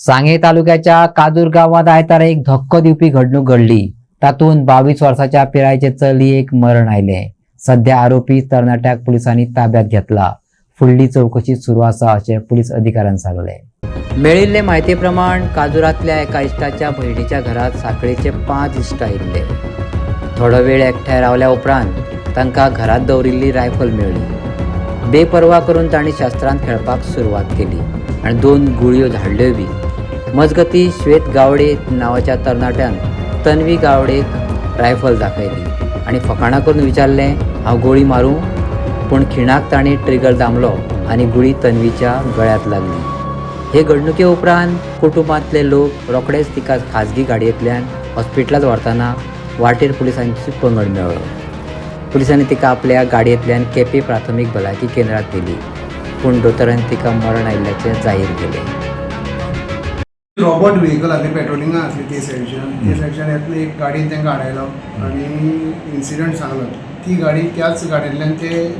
सांगे तालुक्याच्या कादूर गावात आयतारा एक धक्को दिवपी घडणूक घडली। तातूंत 22 वर्षाच्या पिरायेचे चलयेक मरण आयले। सध्या आरोपी तरणाट्याक पोलिसांनी ताब्यात घेतला। फुडली चौकशी सुरू आसा अशें पुलीस अधिकाऱ्यान सांगले। मेळिल्ले म्हायती प्रमाण कादुरांतल्या एका इश्टाच्या भयणीच्या घरात साखळेचे 5 इश्ट आयिल्ले। थोडो वेळ एकठांय रावल्या उपरांत तांकां घरात दवरिल्ली रायफल मेळ्ळी। बेपरवा करून तांणी शस्त्रांत खेळपाक सुरवात केली आनी 2 गुळयो झाडल्यो बी। मजगती श्वेत गावडे नांवाच्या तरणाट्यान तन्वी गावडेक रायफल दाखयली आनी फकाणां करून विचारलें, हांव गोळी मारूं? पूण खिणाक ताणें ट्रिगर दामलो आनी गुळी तन्वीच्या गळ्यात लागली। हे घडणुके उपरांत कुटुंबांतले लोक रोखडेच तिका खाजगी गाडयेंतल्यान हॉस्पिटलांत व्हरतना वाटेर पुलिसांची पंगड मेळ्ळो। पुलिसांनी तिका आपल्या गाडयेंतल्यान केपें प्राथमीक भलायकी केंद्रांत व्हेली, पूण दोतोरांनी तिका मरण आयिल्ल्याचें जाहीर केलें। रॉबर्ट व्हेकल आसली, पेट्रोलिंगा आसली ते सायडीच्यान येतलो एक गाडयेन तांकां हाडयलो आनी इन्सिडंट सांगलो। ती गाडी त्याच गाडयेंतल्यान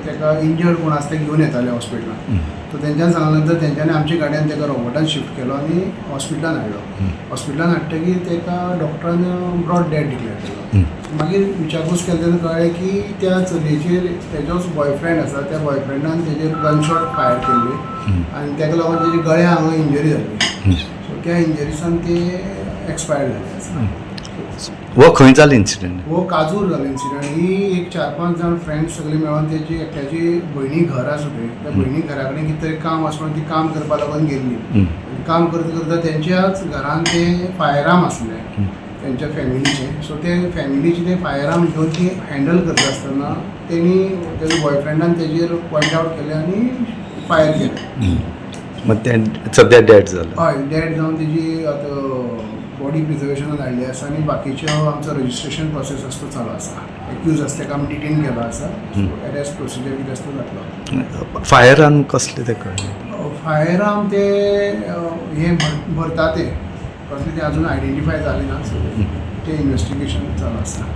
तेका इंजर्ड कोण आसा ते घेवन येताले हॉस्पिटलान। सो तेंच्यान सांगले नंतर तेंच्यांनी आमच्या गाडयान तेका रॉबर्टान शिफ्ट केलो आनी हॉस्पिटलान हाडलो। हॉस्पिटलान हाडटकीर तेका डॉक्टरान ब्रॉड डेड डिक्लेअर केलो। मागीर विचारपूस केली तेन्ना कळ्ळें की त्या चलयेचेर तेजोच बॉयफ्रेंड आसा, त्या बॉयफ्रेंडान तेजेर गनशॉट फायर केल्ली आनी तेका लागून तेजी गळ्या हांगा इंजरी जाल्ली। सो त्या इंजरीसान ते एक्सपायर जाल्ले आसा। वो खंय जालो इन्सिडेंट? वो काजूर जालो इन्सिडंट। ही एक 4-5 जाण फ्रेंड्स सगळी मेळून तेजी एकट्याची भयणी घर आसा पळय, त्या भयणी घरा कडेन कितें तरी काम आसा म्हणून ती काम करपा लागून गेल्ली। काम करता करता तेंच्याच घरान ते फायर आर्म आसले तेंच्या फॅमिलीचे। सो ते फॅमिलीचे ते फायर आर्म घेवन ती हँडल करता आसतना तेणी तेजो बॉयफ्रेंडान तेजेर पॉयंट आवट केलें आनी फायर केलें। मग ते सध्या डेड जालो? हय, डेड जावन तेजी आतां बॉडी प्रिजर्वेशनान हाडली आसा आनी बाकीच्यो आमचो रजिस्ट्रेशन प्रोसेस आसा तो चालू आसा। एक्यूज आसा तेका आमी डिटेन केलो आसा। अरेस्ट प्रोसिजर कितें आसा तो जातलो। फायर आर्म कसले ते कळ्ळें? फायर आर्म ते हे भरता ते कसले ते अजून आयडेंटिफाय जाले ना। सो ते इन्वेस्टिगेशन चालू आसा।